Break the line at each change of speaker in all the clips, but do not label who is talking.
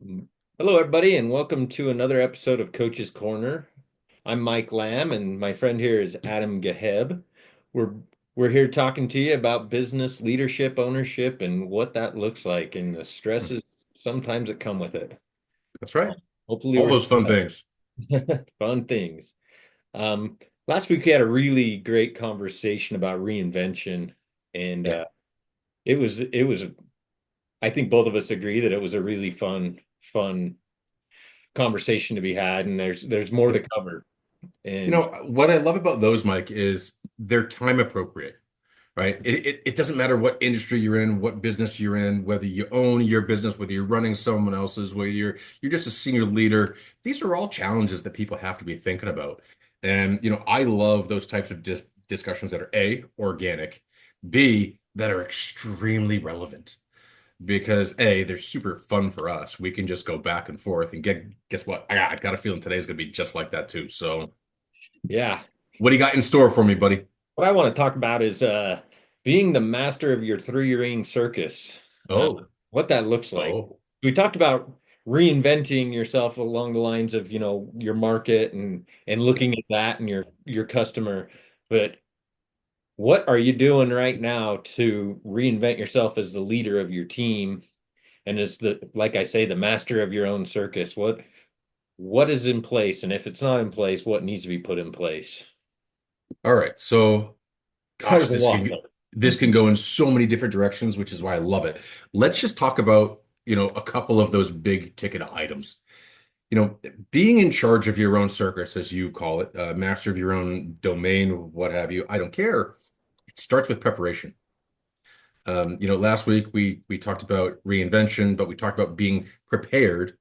Mm. Hello, everybody, and welcome to another episode of Coach's Corner. I'm Mike Lamb, and my friend here is Adam Gaheb. We're we're here talking to you about business leadership, ownership, and what that looks like, and the stresses sometimes that come with it.
That's right.
Hopefully,
All
we're
those fun things.
fun things. Um, Last week we had a really great conversation about reinvention, and
Yeah.
it was. I think both of us agree that it was a really fun conversation to be had, and there's more to
Yep.
cover.
You
And
know, what I love about those, Mike, is they're time appropriate, right? It doesn't matter what industry you're in, what business you're in, whether you own your business, whether you're running someone else's, whether you're just a senior leader. These are all challenges that people have to be thinking about. And, I love those types of discussions that are A, organic, B, that are extremely relevant. Because A, they're super fun for us. We can just go back and forth and guess what? I got a feeling today's gonna be just like that too. So
yeah,
what do you got in store for me, buddy?
what I want to talk about is being the master of your three-ring circus. Uh,
Oh,
what that looks like.
oh.
We talked about reinventing yourself along the lines of, your market and looking at that and your customer. But what are you doing right now to reinvent yourself as the leader of your team and as like I say, the master of your own circus? What is in place? And if it's not in place, what needs to be put in place?
All right. So
There's
gosh,
a lot.
this can go in so many different directions, which is why I love it. Let's just talk about, a couple of those big ticket items. Being in charge of your own circus, as you call it, master of your own domain, what have you, I don't care. It starts with preparation. Last week we talked about reinvention, but we talked about being prepared,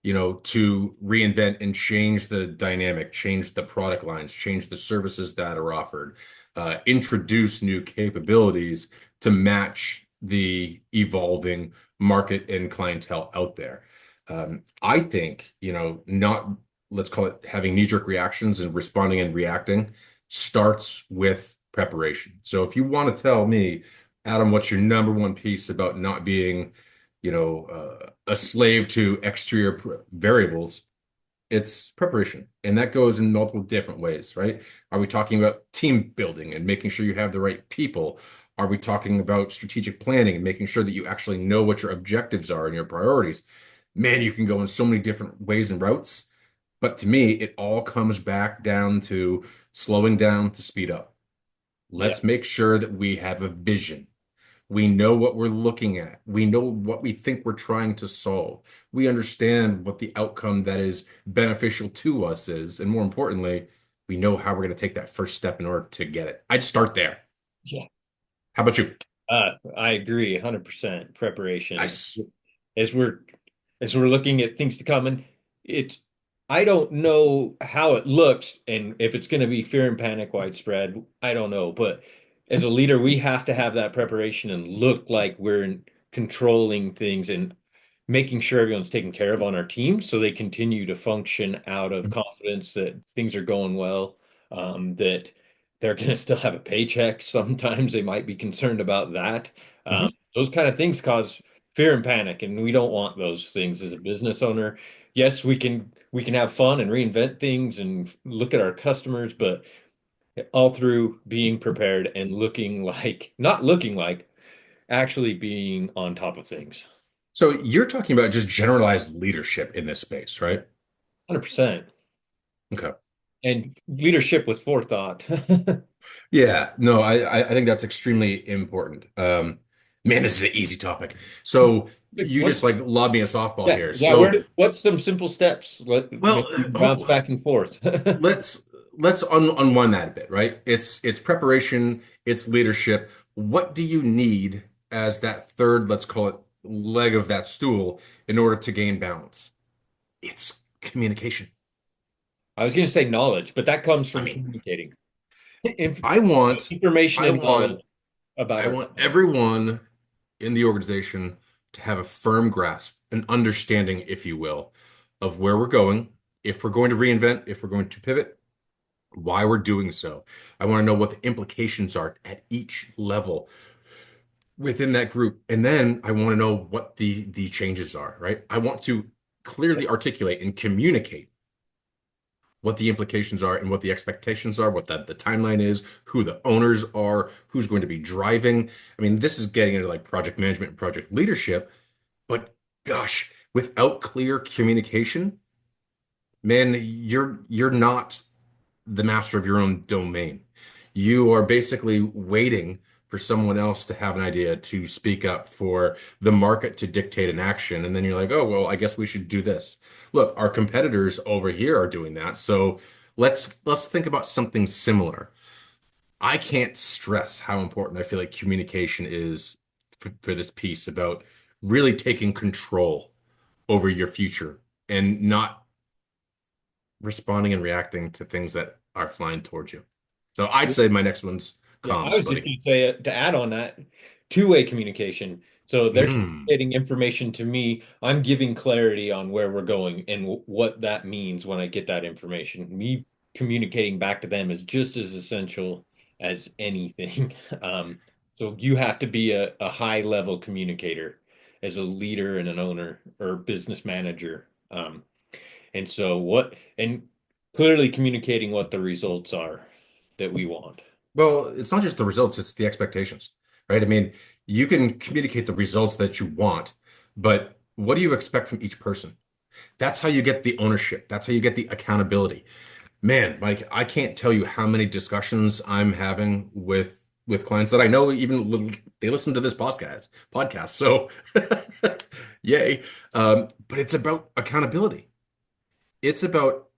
to reinvent and change the dynamic, change the product lines, change the services that are offered, introduce new capabilities to match the evolving market and clientele out there. I think, not let's call it having knee-jerk reactions and responding and reacting starts with preparation. So if you want to tell me, Adam, what's your number one piece about not being, a slave to exterior variables? It's preparation. And that goes in multiple different ways, right? Are we talking about team building and making sure you have the right people? Are we talking about strategic planning and making sure that you actually know what your objectives are and your priorities? Man, you can go in so many different ways and routes. But to me, it all comes back down to slowing down to speed up.
Yeah.
Let's make sure that we have a vision. We know what we're looking at. We know what we think we're trying to solve. We understand what the outcome that is beneficial to us is. And more importantly, we know how we're going to take that first step in order to get it. I'd start there.
Yeah.
How about you?
I agree 100% preparation.
Nice.
As we're as we're looking at things to come, and it's I don't know how it looks and if it's going to be fear and panic widespread. I don't know, but as a leader, we have to have that preparation and look like we're controlling things and making sure everyone's taken care of on our team so they continue to function out of confidence that things are going well, that they're going to still have a paycheck. Sometimes they might be concerned about that.
Mhm.
Those kind of things cause fear and panic, and we don't want those things as a business owner. Yes, we can have fun and reinvent things and look at our customers, but all through being prepared and not looking like, actually being on top of things.
So you're talking about just generalized leadership in this space, right?
100%.
Okay.
And leadership with forethought.
Yeah, no, I think that's extremely important. Man, this is an easy topic. So you
What?
just like lobbed me a softball
Yeah,
here.
yeah.
So,
What's some simple steps?
well,
Maybe we can bounce back and forth.
let's unwind that a bit, right? It's preparation, it's leadership. What do you need as that third, let's call it leg of that stool in order to gain balance? It's communication.
I was going to say knowledge, but that comes
I
from
mean,
communicating. Inf
I want
Information
I
and knowledge
want
about
I
our
want
company.
everyone in the organization to have a firm grasp, an understanding, if you will, of where we're going, if we're going to reinvent, if we're going to pivot, why we're doing so. I want to know what the implications are at each level within that group. And then I want to know what the changes are, right? I want to clearly articulate and communicate what the implications are and what the expectations are, what the timeline is, who the owners are, who's going to be driving. I mean, this is getting into like project management and project leadership, but gosh, without clear communication, man, you're not the master of your own domain. You are basically waiting for someone else to have an idea to speak up, for the market to dictate an action. And then you're like, oh, well, I guess we should do this. Look, our competitors over here are doing that. So let's think about something similar. I can't stress how important I feel like communication is for this piece about really taking control over your future and not responding and reacting to things that are flying towards you. So I'd say my next one's
Yeah, I
comms,
was just
buddy.
going to say to add on that, two-way communication. So they're
Mm.
communicating information to me. I'm giving clarity on where we're going and what that means when I get that information. Me communicating back to them is just as essential as anything. So you have to be a high-level communicator as a leader and an owner or business manager. And so and clearly communicating what the results are that we want.
Well, it's not just the results, it's the expectations, right? I mean, you can communicate the results that you want, but what do you expect from each person? That's how you get the ownership. That's how you get the accountability. Man, Mike, I can't tell you how many discussions I'm having with clients that I know they listen to this podcast. So yay. But it's about accountability. It's about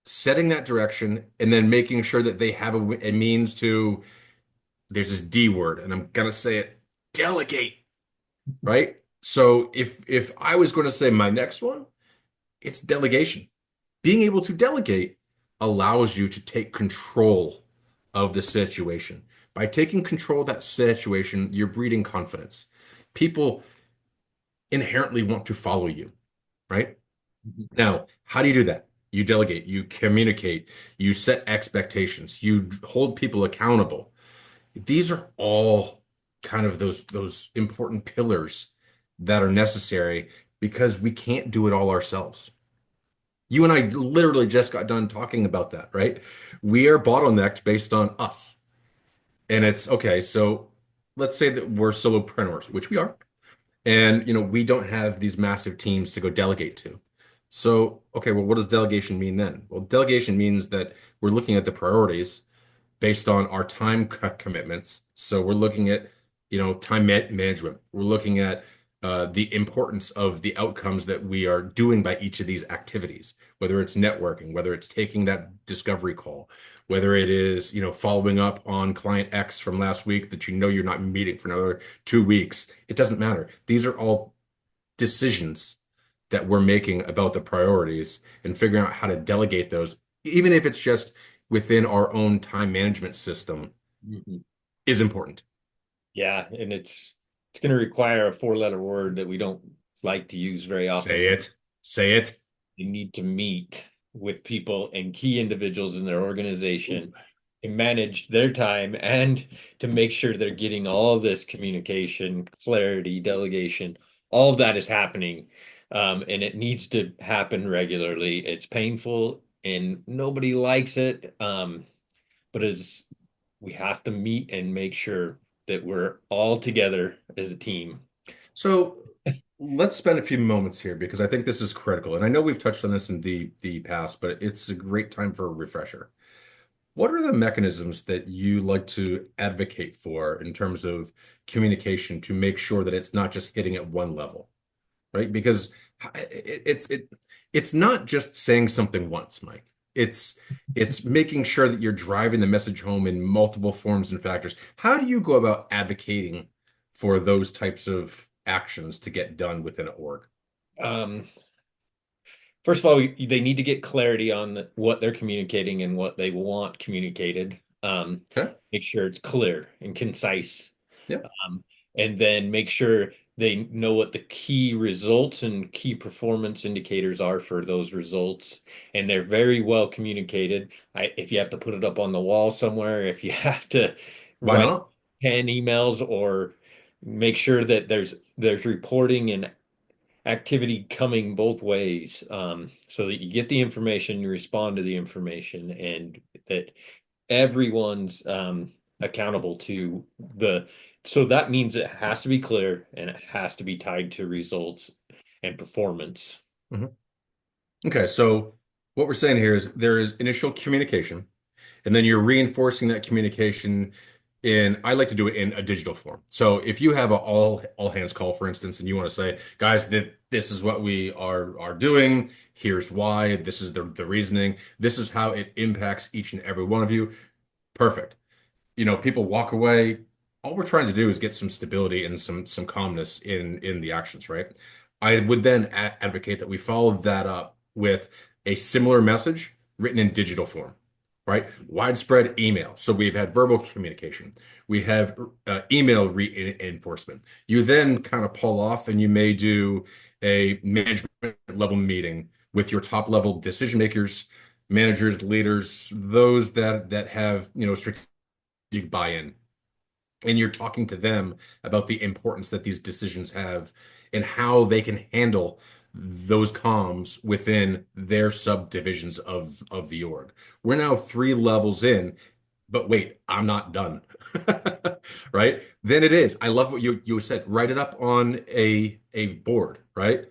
setting that direction and then making sure that they have a means to, there's this D word, and I'm gonna say it, delegate, right? So if I was going to say my next one, it's delegation. Being able to delegate allows you to take control of the situation. By taking control of that situation, you're breeding confidence. People inherently want to follow you, right? Now, how do you do that? You delegate, you communicate, you set expectations, you hold people accountable. These are all kind of those important pillars that are necessary because we can't do it all ourselves. You and I literally just got done talking about that, right? We are bottlenecked based on us. And it's okay, so let's say that we're solopreneurs, which we are, and we don't have these massive teams to go delegate to. So, okay, well, what does delegation mean then? Well, delegation means that we're looking at the priorities based on our time commitments. So we're looking at, time management. We're looking at the importance of the outcomes that we are doing by each of these activities, whether it's networking, whether it's taking that discovery call, whether it is, following up on client X from last week that you're not meeting for another 2 weeks. It doesn't matter. These are all decisions that we're making about the priorities and figuring out how to delegate those, even if it's just within our own time management system,
Mhm.
is important.
Yeah, and it's going to require a four-letter word that we don't like to use very often.
Say it. Say it.
You need to meet with people and key individuals in their
Ooh.
organization to manage their time and to make sure they're getting all this communication, clarity, delegation, all of that is happening. And it needs to happen regularly. It's painful and nobody likes it. But as we have to meet and make sure that we're all together as a team.
So let's spend a few moments here because I think this is critical. And I know we've touched on this in the past, but it's a great time for a refresher. What are the mechanisms that you like to advocate for in terms of communication to make sure that it's not just hitting at one level? Right? Because it's not just saying something once, Mike. It's making sure that you're driving the message home in multiple forms and factors. How do you go about advocating for those types of actions to get done within an org?
Um, First of all, they need to get clarity on what they're communicating and what they want communicated.
Okay.
Make sure it's clear and concise.
Yeah.
Um, and then make sure they know what the key results and key performance indicators are for those results. And they're very well communicated. If you have to put it up on the wall somewhere, if you have to
Why
write
not?
10 emails or make sure that there's reporting and activity coming both ways, so that you get the information, you respond to the information, and that everyone's accountable to the. So that means it has to be clear and it has to be tied to results and performance.
Mhm. Okay, so what we're saying here is there is initial communication, and then you're reinforcing that communication in, I like to do it in a digital form. So if you have a all hands call, for instance, and you want to say, guys, that this is what we are doing, here's why, this is the reasoning, this is how it impacts each and every one of you. Perfect. People walk away. All we're trying to do is get some stability and some calmness in the actions, right? I would then advocate that we follow that up with a similar message written in digital form, right? Widespread email. So we've had verbal communication. We have email reinforcement. You then kind of pull off and you may do a management level meeting with your top level decision makers, managers, leaders, those that have, strategic buy-in, and you're talking to them about the importance that these decisions have and how they can handle those comms within their subdivisions of the org. We're now 3 levels in, but wait, I'm not done. Right? Then it is. I love what you said. Write it up on a board, right?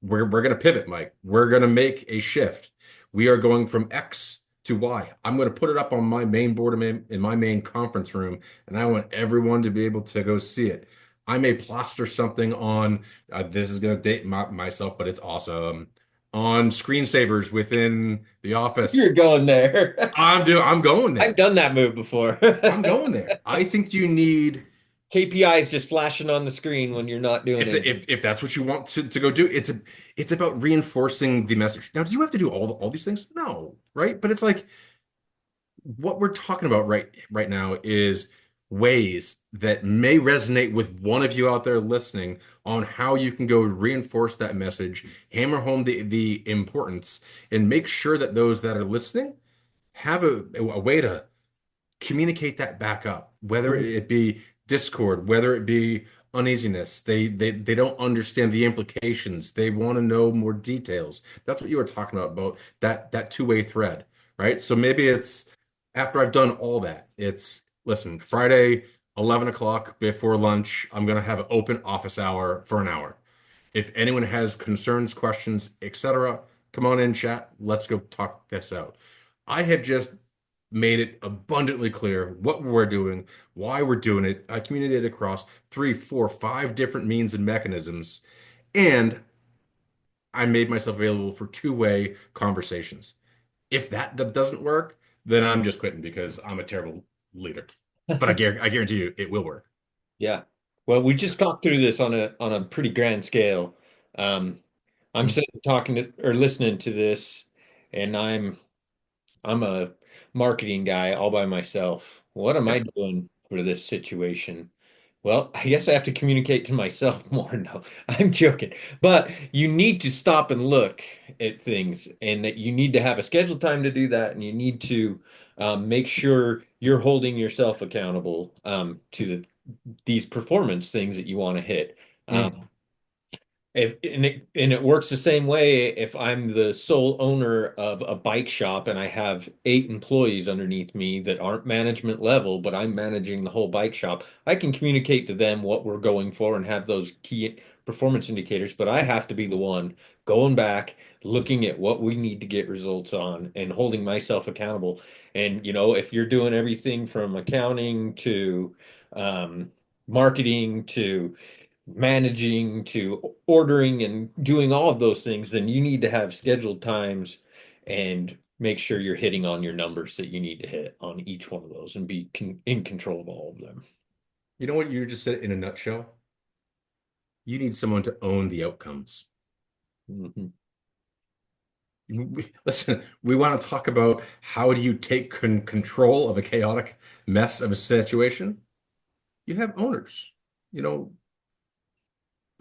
We're gonna pivot, Mike. We're gonna make a shift. We are going from X to Y. I'm gonna put it up on my main board in my main conference room, and I want everyone to be able to go see it. I may plaster something on, this is gonna date myself, but it's awesome. On screensavers within the
You're
office.
going there.
I'm going
I've
there.
done that move before.
I'm going there. I think you need,
KPIs just flashing on the screen when you're not doing anything.
if that's what you want to go do, it's about reinforcing the message. Now, do you have to do all these things? No, right? But it's like what we're talking about right now is ways that may resonate with one of you out there listening on how you can go reinforce that message, hammer home the importance, and make sure that those that are listening have a way to communicate that back up, whether it be discord, whether it be uneasiness. They don't understand the implications. They want to know more details. That's what you were talking about that two-way thread, right? So maybe it's after I've done all that, it's listen, Friday, 11 o'clock before lunch, I'm gonna have an open office hour for an hour. If anyone has concerns, questions, etc., come on in, chat. Let's go talk this out. I have just made it abundantly clear what we're doing, why we're doing it. I communicated across 3, 4, 5 different means and mechanisms, and I made myself available for two-way conversations. If that doesn't work, then I'm just quitting because I'm a terrible leader. But I guarantee you it will work.
Yeah. Well, we
Yeah.
just talked through this on a pretty grand scale. Um, I'm
Mhm.
sitting talking to or listening to this, and I'm a marketing guy all by myself. What am I
Yeah.
doing for this situation? Well, I guess I have to communicate to myself more. No, I'm joking. But you need to stop and look at things, and that you need to have a scheduled time to do that, and you need to make sure you're holding yourself accountable to these performance things that you want to hit. Um,
Mm.
and it works the same way if I'm the sole owner of a bike shop and I have 8 employees underneath me that aren't management level, but I'm managing the whole bike shop. I can communicate to them what we're going for and have those key performance indicators, but I have to be the one going back, looking at what we need to get results on and holding myself accountable. And if you're doing everything from accounting to um, marketing to managing to ordering and doing all of those things, then you need to have scheduled times and make sure you're hitting on your numbers that you need to hit on each one of those and be in control of all of them.
You know what you just said in a nutshell? You need someone to own the outcomes.
Mhm.
Listen, we want to talk about how do you take control of a chaotic mess of a situation? You have owners. You know,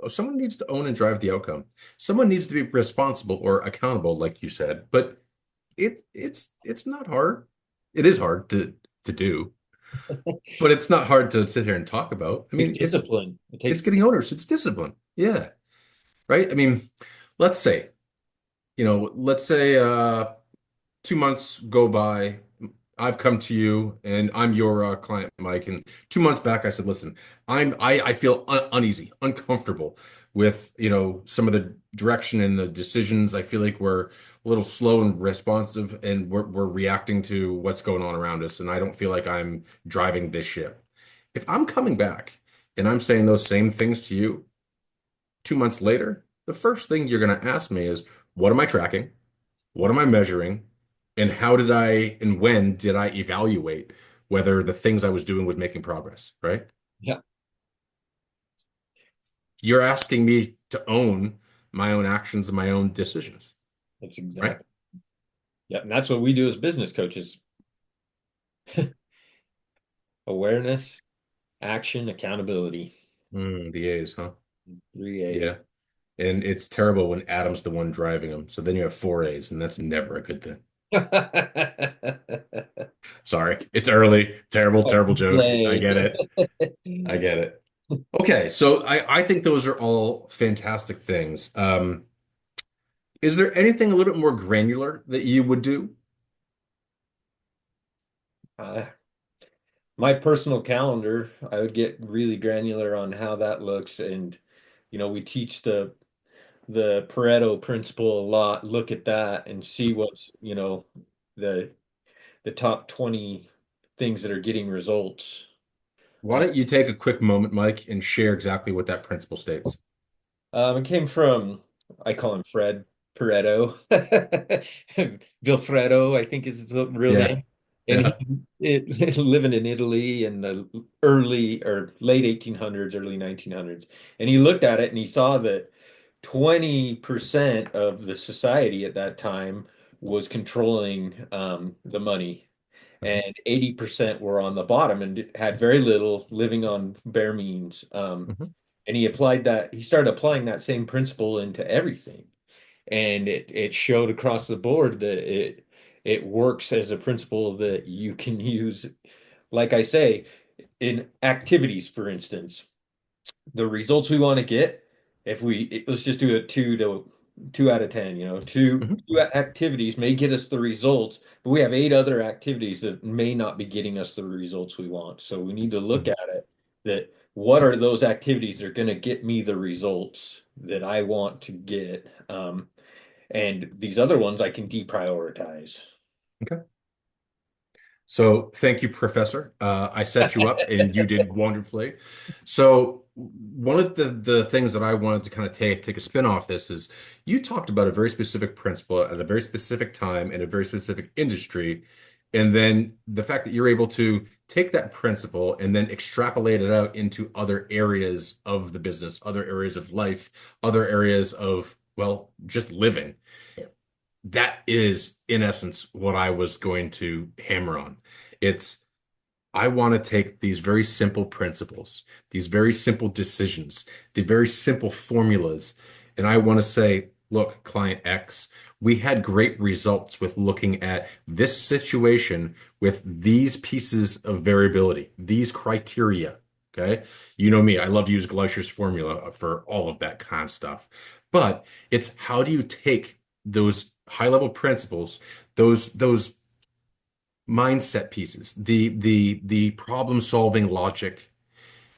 someone needs to own and drive the outcome. Someone needs to be responsible or accountable, like you said. But it's not hard. It is hard to do, but it's not hard to sit here and talk about. I
It's
mean,
discipline. It
it's
takes
getting owners. It's discipline. Yeah. right? I mean, let's say, let's say 2 months go by. I've come to you and I'm your client, Mike. And 2 months back, I said, listen, I feel uneasy, uncomfortable with, some of the direction and the decisions. I feel like we're a little slow and responsive and we're reacting to what's going on around us. And I don't feel like I'm driving this ship. If I'm coming back and I'm saying those same things to you 2 months later, the first thing you're going to ask me is, what am I tracking? What am I measuring? And how did I and when did I evaluate whether the things I was doing was making progress, right?
Yeah,
You're asking me to own my own actions and my own decisions,
that's
right?
exactly. Yeah, and that's what we do as business coaches. Awareness, action, accountability.
The A's, huh?
Three A's.
Yeah. And it's terrible when Adam's the one driving them. So then you have four A's, and that's never a good thing. Sorry. It's early. Terrible, terrible joke. I
Play.
get it. I get it. Okay, so I think those are all fantastic things. Is there anything a little bit more granular that you would do?
Uh, my personal calendar, I would get really granular on how that looks. And, we teach the Pareto principle a lot. Look at that and see what's, the the top 20 things that are getting results.
Why don't you take a quick moment, Mike, and share exactly what that principle states?
It came from, I call him Fred Pareto. Vilfredo, I think is his real
Yeah.
name. And
Yeah.
living in Italy in the early or late 1800s, early 1900s. And he looked at it and he saw that 20% of the society at that time was controlling the money,
Mhm.
and 80% were on the bottom and had very little, living on bare means.
Mhm.
And he started applying that same principle into everything. And it showed across the board that it works as a principle that you can use, like I say, in activities, for instance the results we want to get, if let's just do a 2 out of 10,
Mhm.
two activities may get us the results, but we have 8 other activities that may not be getting us the results we want. So we need to look
Mhm.
at it that what are those activities that are going to get me the results that I want to get? And these other ones I can deprioritize.
Okay. So thank you, Professor. I set you up and you did wonderfully. So one of the things that I wanted to kind of take a spin off this is you talked about a very specific principle at a very specific time in a very specific industry. And then the fact that you're able to take that principle and then extrapolate it out into other areas of the business, other areas of life, other areas of, well, just living. That is, in essence, what I was going to hammer on. It's I want to take these very simple principles, these very simple decisions, the very simple formulas, and I want to say, look, client X, we had great results with looking at this situation with these pieces of variability, these criteria. Okay. You know me, I love to use Gleischer's formula for all of that kind of stuff. But it's how do you take those high level principles, those mindset pieces, the problem solving logic,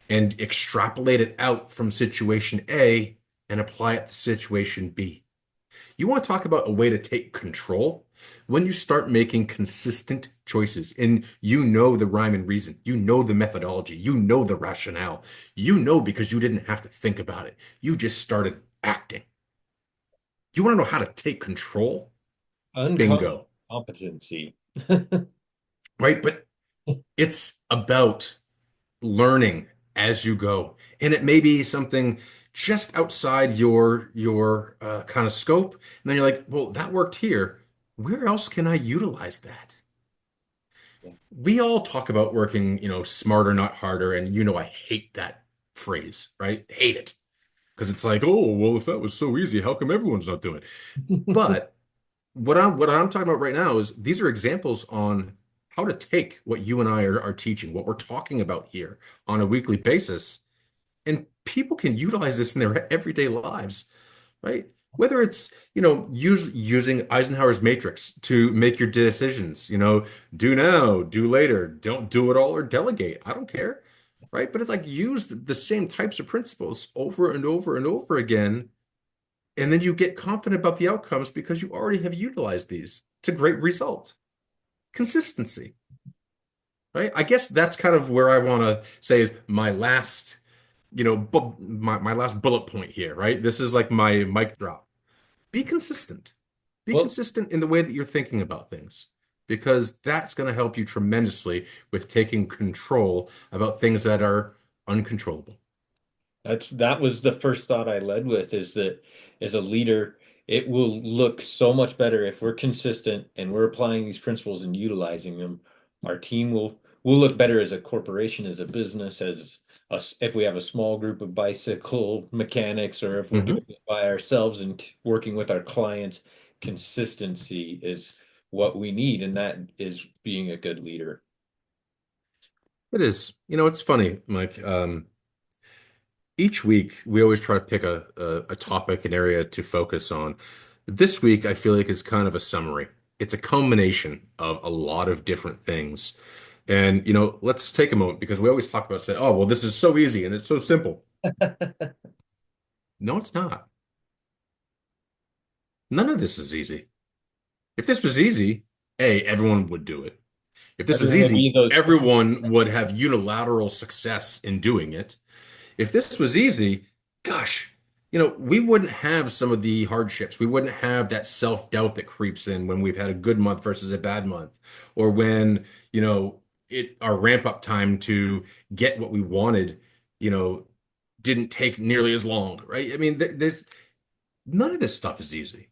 and extrapolate it out from situation A and apply it to situation B. You want to talk about a way to take control? When you start making consistent choices and you know the rhyme and reason, you know the methodology, you know the rationale, you know because you didn't have to think about it. You just started acting. You want to know how to take control?
Uncommon
Bingo,
competency.
right? But it's about learning as you go. And it may be something just outside your kind of scope. And then you're like, well, that worked here. Where else can I utilize that? We all talk about working, smarter, not harder. And I hate that phrase, right? Hate it. Because it's like, oh, well, if that was so easy, how come everyone's not doing it? But what I'm talking about right now is these are examples on how to take what you and I are teaching, what we're talking about here on a weekly basis, and people can utilize this in their everyday lives. right? Whether it's, using Eisenhower's matrix to make your decisions, do now, do later, don't do it all or delegate. I don't care, right? But it's like use the same types of principles over and over and over again, and then you get confident about the outcomes because you already have utilized these to great result. Consistency, right? I guess that's kind of where I want to say is my last, my last bullet point here, right? This is like my mic drop. Be consistent. Be
Well,
consistent in the way that you're thinking about things, because that's going to help you tremendously with taking control about things that are uncontrollable.
that was the first thought I led with is that as a leader, it will look so much better if we're consistent and we're applying these principles and utilizing them. Our team will look better as a corporation, as a business, as us if we have a small group of bicycle mechanics or if we're doing
Hmm.
it by ourselves and working with our clients. Consistency is what we need, and that is being a good leader.
It is. It's funny, Mike. Each week we always try to pick a topic, an area to focus on. This week I feel like is kind of a summary. It's a culmination of a lot of different things. And let's take a moment because we always talk about say, oh, well, this is so easy and it's so simple. No, it's not. None of this is easy. If this was easy, A, everyone would do it. If this was
Everyone will be
easy,
those.
everyone would have unilateral success in doing it. If this was easy, gosh, we wouldn't have some of the hardships. We wouldn't have that self-doubt that creeps in when we've had a good month versus a bad month, or when, our ramp up time to get what we wanted, you know, didn't take nearly as long, right? I mean, there's none of this stuff is easy.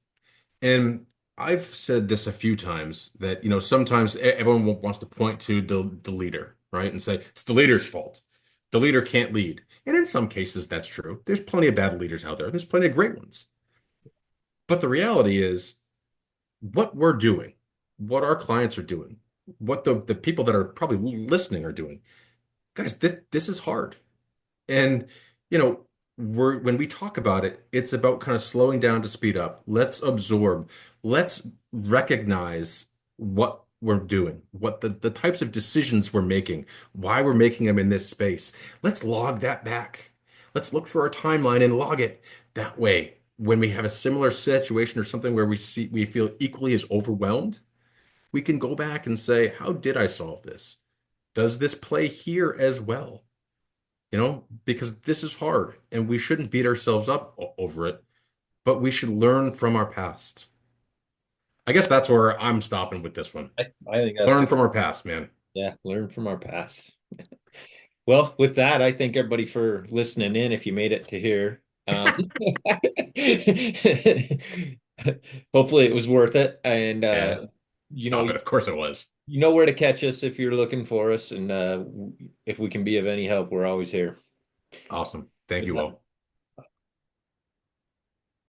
And I've said this a few times that, sometimes everyone wants to point to the leader, right? And say it's the leader's fault. The leader can't lead. And in some cases, that's true. There's plenty of bad leaders out there. There's plenty of great ones. But the reality is what we're doing, what our clients are doing, what the people that are probably listening are doing. Guys, this is hard. And, you know, when we talk about it, it's about kind of slowing down to speed up. Let's absorb. Let's recognize what we're doing, what the types of decisions we're making, why we're making them in this space. Let's log that back. Let's look for our timeline and log it. That way, when we have a similar situation or something where we feel equally as overwhelmed, we can go back and say, how did I solve this? Does this play here as well? Because this is hard and we shouldn't beat ourselves up over it, but we should learn from our past. I guess that's where I'm stopping with this one.
I think that's
Learn
the
from our past, man.
yeah, learn from our past. Well, with that, I thank everybody for listening in if you made it to here. Hopefully it was worth it. And
Yeah,
you know,
stop it. Of course it was.
you know where to catch us if you're looking for us. And if we can be of any help, we're always here.
Awesome. Thank you all.